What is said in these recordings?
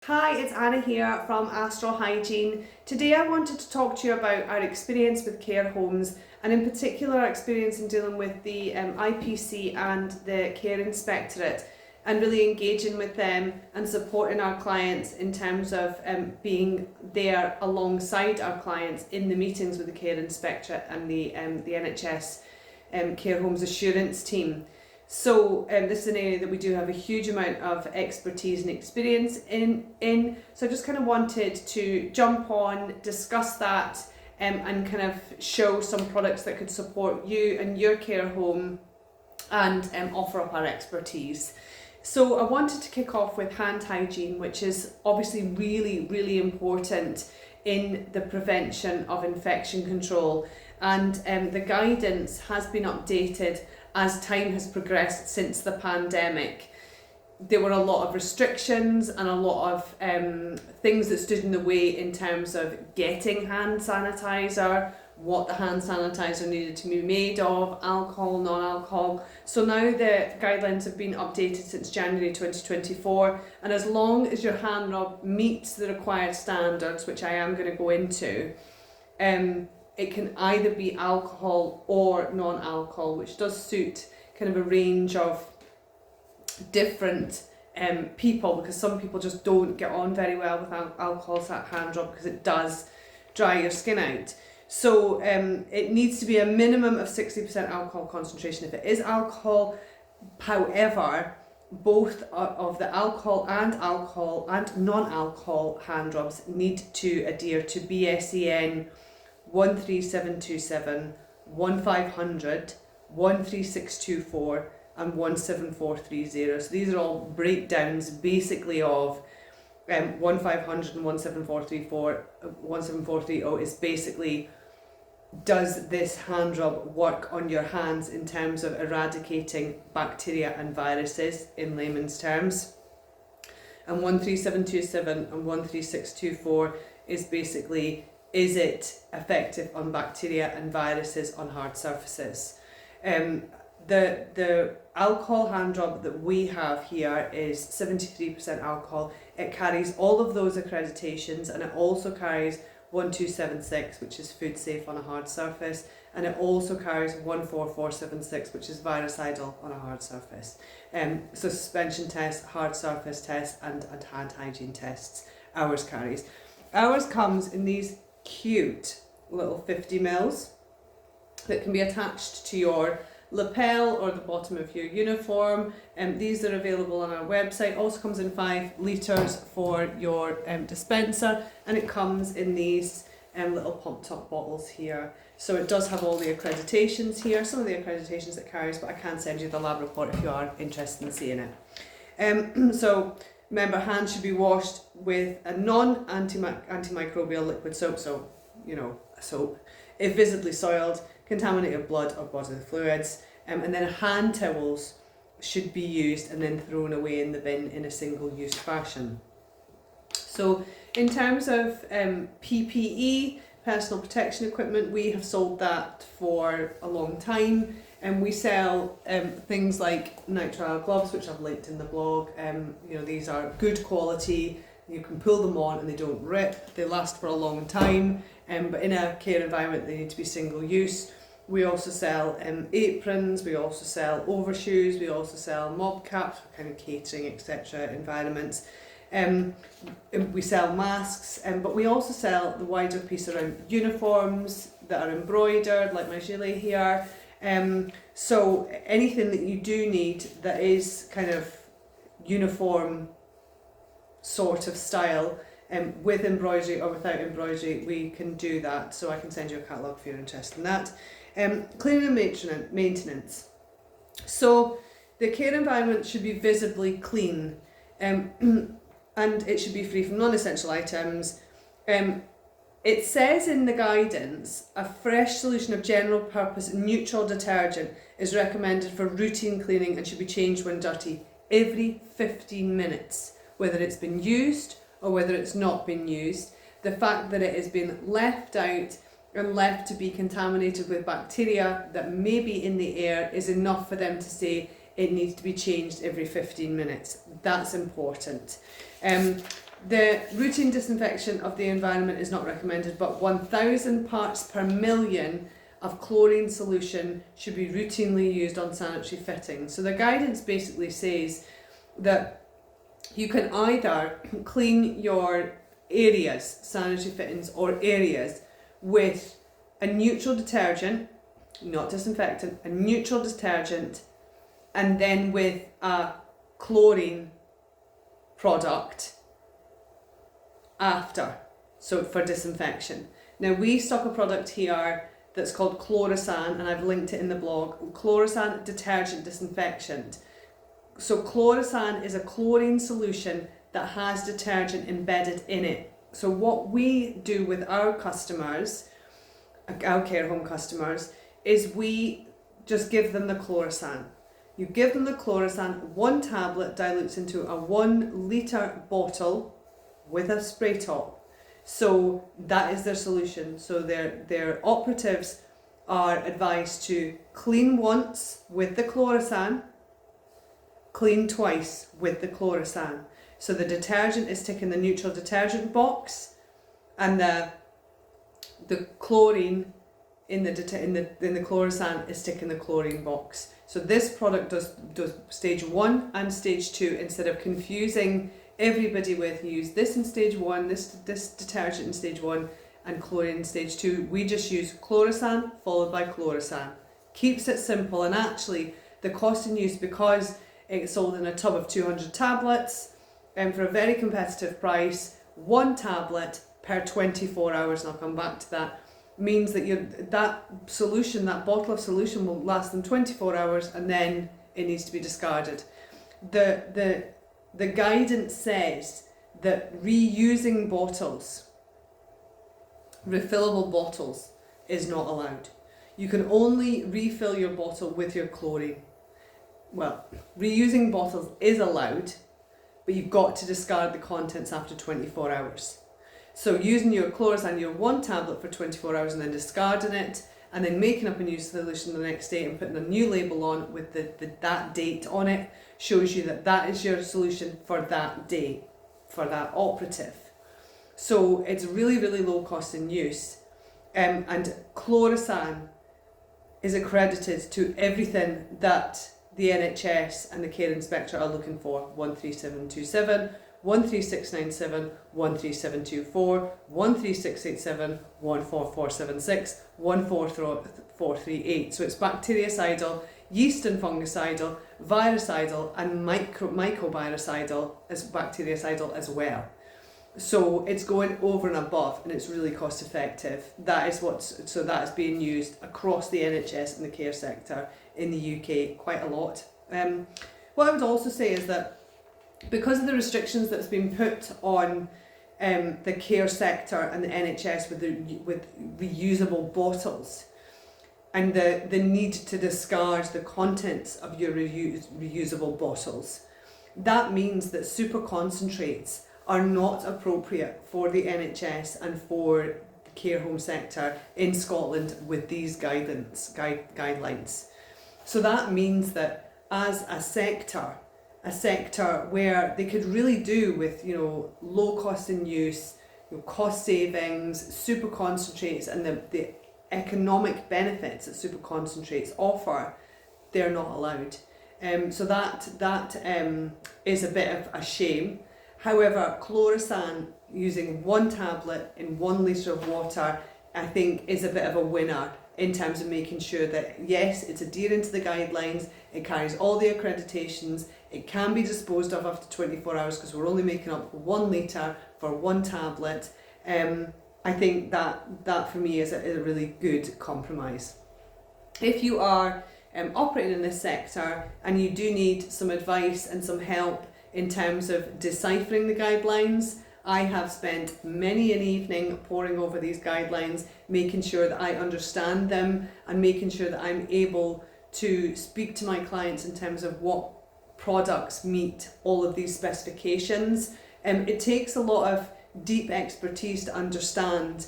Hi, it's Anna here from Astral Hygiene. Today I wanted to talk to you about our experience with care homes and in particular our experience in dealing with the IPC and the Care Inspectorate and really engaging with them and supporting our clients in terms of being there alongside our clients in the meetings with the Care Inspectorate and the NHS Care Homes Assurance team. So this is an area that we do have a huge amount of expertise and experience in. So I just kind of wanted to jump on, discuss that and kind of show some products that could support you and your care home and offer up our expertise. So I wanted to kick off with hand hygiene, which is obviously really important in the prevention of infection control. And the guidance has been updated as time has progressed since the pandemic. There were a lot of restrictions and a lot of things that stood in the way in terms of getting hand sanitizer, what the hand sanitizer needed to be made of, alcohol, non-alcohol. So now the guidelines have been updated since January 2024, and as long as your hand rub meets the required standards, which I am going to go into, it can either be alcohol or non-alcohol, which does suit kind of a range of different people, because some people just don't get on very well with alcohol hand rub because it does dry your skin out. So it needs to be a minimum of 60% alcohol concentration if it is alcohol. However, both of the alcohol and non-alcohol hand rubs need to adhere to BSEN 13727, 1500, 13624 and 17430. So these are all breakdowns basically of 1500 and 17434, 17430 is basically, does this hand rub work on your hands in terms of eradicating bacteria and viruses in layman's terms. And 13727 and 13624 is basically, is it effective on bacteria and viruses on hard surfaces? The alcohol hand rub that we have here is 73% alcohol. It carries all of those accreditations, and it also carries 1276, which is food safe on a hard surface, and it also carries 14476, which is virucidal on a hard surface. So suspension tests, hard surface tests and hand hygiene tests, ours carries. Ours comes in these cute little 50 mils that can be attached to your lapel or the bottom of your uniform. These are available on our website. Also comes in 5 litres for your dispenser, and it comes in these little pump top bottles here. So it does have all the accreditations here, some of the accreditations it carries, but I can send you the lab report if you are interested in seeing it. So remember, hands should be washed with a non-antimicrobial liquid soap, so a soap, if visibly soiled, contaminated blood or bodily fluids, and then hand towels should be used and then thrown away in the bin in a single-use fashion. So in terms of PPE, personal protection equipment, we have sold that for a long time, and we sell things like nitrile gloves, which I've linked in the blog. These are good quality, you can pull them on and they don't rip, they last for a long time, but in a care environment they need to be single use. We also sell aprons, we also sell overshoes, we also sell mob caps for kind of catering, etc. environments. We sell masks, but we also sell the wider piece around uniforms that are embroidered, like my gilet here. So anything that you do need that is kind of uniform sort of style, with embroidery or without embroidery, we can do that. So I can send you a catalogue if you're interested in that. Cleaning and maintenance. So the care environment should be visibly clean, and it should be free from non-essential items. It says in the guidance, a fresh solution of general purpose neutral detergent is recommended for routine cleaning and should be changed when dirty every 15 minutes, whether it's been used or whether it's not been used. The fact that it has been left out and left to be contaminated with bacteria that may be in the air is enough for them to say it needs to be changed every 15 minutes. That's important. The routine disinfection of the environment is not recommended, but 1,000 parts per million of chlorine solution should be routinely used on sanitary fittings. So the guidance basically says that you can either clean your areas, sanitary fittings or areas, with a neutral detergent, not disinfectant, a neutral detergent, and then with a chlorine product after, so for disinfection. Now we stock a product here that's called Chlorosan, and I've linked it in the blog. Chlorosan detergent disinfectant. So Chlorosan is a chlorine solution that has detergent embedded in it. So what we do with our customers, our care home customers, is we just give them the Chlorosan. You give them the Chlorosan, 1 tablet dilutes into a 1 litre bottle with a spray top. So that is their solution. So their operatives are advised to clean once with the Chlorosan, clean twice with the Chlorosan. So the detergent is ticking the neutral detergent box, and the chlorine in the Chlorosan is ticking the chlorine box. So this product does stage 1 and stage 2, instead of confusing everybody with use this in stage 1, this detergent in stage 1 and chlorine in stage 2. We just use Chlorosan followed by Chlorosan. Keeps it simple, and actually the cost in use, because it's sold in a tub of 200 tablets, and for a very competitive price, 1 tablet per 24 hours, and I'll come back to that, means that that bottle of solution will last them 24 hours, and then it needs to be discarded. The guidance says that reusing bottles, refillable bottles, is not allowed. You can only refill your bottle with your chlorine. Well, reusing bottles is allowed, but you've got to discard the contents after 24 hours. So using your Chlorosan, your 1 tablet for 24 hours and then discarding it, and then making up a new solution the next day and putting a new label on with that date on it, shows you that is your solution for that day, for that operative. So it's really, really low cost in use. And Chlorosan is accredited to everything that the NHS and the care inspector are looking for. 13727, 13697, 13724, 13687, 14476, 14438. So it's bactericidal, yeast and fungicidal, virucidal, and mycobicidal as bactericidal as well. So it's going over and above, and it's really cost effective. That is being used across the NHS and the care sector in the UK quite a lot. What I would also say is that because of the restrictions that's been put on the care sector and the NHS with reusable bottles, and the need to discard the contents of your reusable bottles, that means that super concentrates are not appropriate for the NHS and for the care home sector in Scotland with these guidelines. So that means that as a sector where they could really do with, low cost in use, cost savings, super concentrates, and the economic benefits that super concentrates offer, they're not allowed. So that is a bit of a shame. However, Chlorosan using 1 tablet in 1 litre of water, I think, is a bit of a winner in terms of making sure that, yes, it's adhering to the guidelines, it carries all the accreditations, it can be disposed of after 24 hours because we're only making up 1 litre for 1 tablet. I think that for me is a really good compromise. If you are operating in this sector and you do need some advice and some help in terms of deciphering the guidelines, I have spent many an evening poring over these guidelines, making sure that I understand them and making sure that I'm able to speak to my clients in terms of what products meet all of these specifications. It takes a lot of deep expertise to understand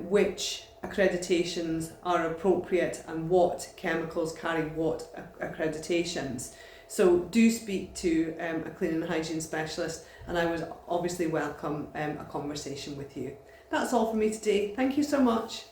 which accreditations are appropriate and what chemicals carry what accreditations. So do speak to a cleaning and hygiene specialist, and I would obviously welcome a conversation with you. That's all for me today. Thank you so much.